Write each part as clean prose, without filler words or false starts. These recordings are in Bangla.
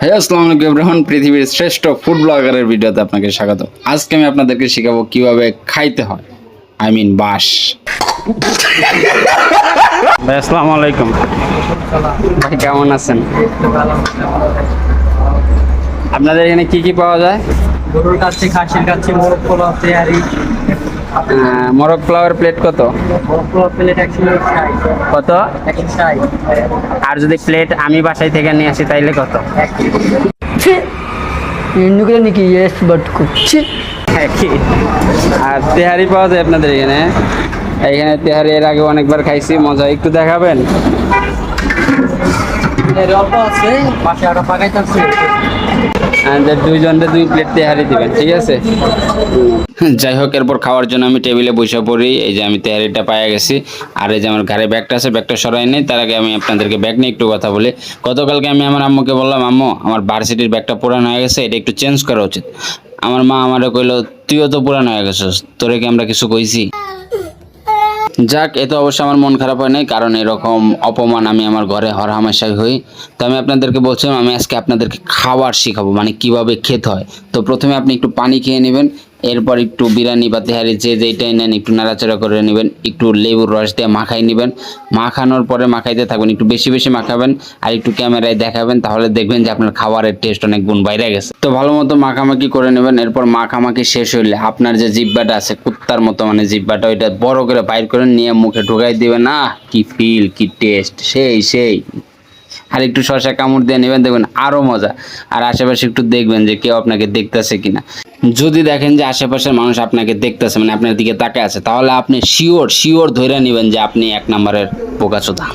হে আসসালামু আলাইকুম এভরিওয়ান, পৃথিবীর শ্রেষ্ঠ ফুড ব্লগারের ভিডিওতে আপনাকে স্বাগত। আজকে আমি আপনাদেরকে শেখাবো কিভাবে খাইতে হয়, বাস। ভাই আসসালামু আলাইকুম। ভাই কেমন আছেন? আপনাদের এখানে কি কি পাওয়া যায়? গরুর কাছে, খাসির কাছে, মোরগ পোলাও, তেহারি। মোরগ পোলাওয়ের প্লেট কত? মোরগ পোলাও প্লেট 160। কত? 160। আর যদি প্লেট আমি বাসায় থেকে নিয়ে আসি তাইলে কত? নুকুলে নাকি ইয়েস বাট কুচি। কি আর তেহারি পাওয়া যায় আপনাদের এখানে? এখানে তেহারি এর আগে অনেকবার খাইছি, মজা। একটু দেখাবেন? এর অল্প আছে, পাশে আরো পাকাইতে আছে। দুইজনকে 2 প্লেট তেহারি দিবেন, ঠিক আছে? যাই হোক, এরপর খাওয়ার জন্য আমি টেবিলে বসে পড়ি। এই যে আমি তেহারিটা পাইয়া গেছি, আর এই যে আমার ঘরে ব্যাগটা আছে, ব্যাগটা সরাই নেই। তার আগে আমি আপনাদেরকে ব্যাগ নিয়ে একটু কথা বলি। গতকালকে আমি আমার আম্মুকে বললাম, আম্মু আমার ভার্সিটির ব্যাগটা পুরানো হয়ে গেছে, এটা একটু চেঞ্জ করা উচিত। আমার মা আমারে কইলো, তুইও তো পুরানো হয়ে গেছিস, তোরে কি আমরা কিছু কইছি? যাক, এ তো অবশ্যই আমার মন খারাপ হয় নাই, কারণ এরকম অপমান আমি আমার ঘরে হরহামেশাই হই। তো আমি আপনাদেরকে বলছিলাম, আমি আজকে আপনাদেরকে খাবার শিখাবো, মানে কিভাবে খেতে হয়। তো প্রথমে আপনি একটু পানি খেয়ে নেবেন, এরপর একটু বিরিয়ানি বা তেহারি যেইটাই নেন একটু নাড়াচাড়া করে নেবেন, একটু লেবুর রস দিয়ে মাখাই নেবেন। মাখানোর পরে মাখাইতে থাকবেন, একটু বেশি বেশি মাখাবেন আর একটু ক্যামেরায় দেখাবেন, তাহলে দেখবেন যে আপনার খাবারের টেস্ট অনেক গুণ বাইরে গেছে। তো ভালো মতো মাখামাখি করে নেবেন। এরপর মাখামাখি শেষ হইলে আপনার যে জিহ্বাটা আছে, কুত্তার মতো মানে জিহ্বাটা, ওইটা বড় করে বাইর করে নিয়ে মুখে ঢুকাই দিবেন। কি ফিল, কি টেস্ট, সেই। আর একটু শসা কামড় দিয়ে নেবেন, দেখবেন আরো মজা। আর আশেপাশে একটু দেখবেন যে কেউ আপনাকে দেখতেছে কিনা। যদি দেখেন যে আশেপাশের মানুষ আপনাকে দেখতেছে, মানে আপনার দিকে তাকিয়ে আছে, তাহলে আপনি শিওর ধরে নেবেন যে আপনি 1 নম্বরের বোকাচোদা।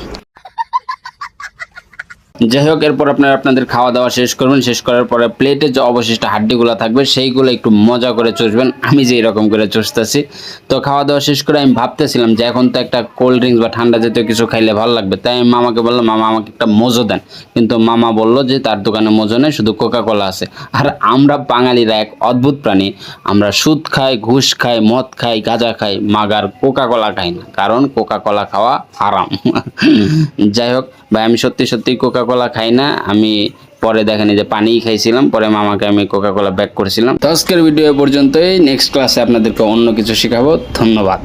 যাই হোক, এরপর আপনাদের খাওয়া দাওয়া শেষ করবেন। শেষ করার পরে প্লেটে যে অবশিষ্ট হাড্ডিগুলো থাকবে সেইগুলো একটু মজা করে চষবেন, আমি যে এরকম করে চষতেছি। তো খাওয়া দাওয়া শেষ করে আমি ভাবতেছিলাম যে এখন তো একটা কোল্ড ড্রিঙ্কস বা ঠান্ডা জাতীয় কিছু খাইলে ভালো লাগবে। তাই আমি মামাকে বললাম, মামা আমাকে একটা মোজো দেন। কিন্তু মামা বললো যে তার দোকানে মোজো নেই, শুধু কোকা কোলা আছে। আর আমরা বাঙালিরা এক অদ্ভুত প্রাণী, আমরা সুদ খাই, ঘুষ খাই, মদ খাই, গাঁজা খাই, মাগার কোকা কোলা খাই না, কারণ কোকা কোলা খাওয়া হারাম। যাই হোক ভাই, আমি সত্যি কোকা কোলা খাই না। আমি পরে দেখেনি যে পানিই খাইছিলাম, পরে মামাকে আমি কোকা কোলা ব্যাক করেছিলাম। তো আজকের ভিডিও পর্যন্তই। নেক্সট ক্লাসে আপনাদেরকে অন্য কিছু শেখাবো। ধন্যবাদ।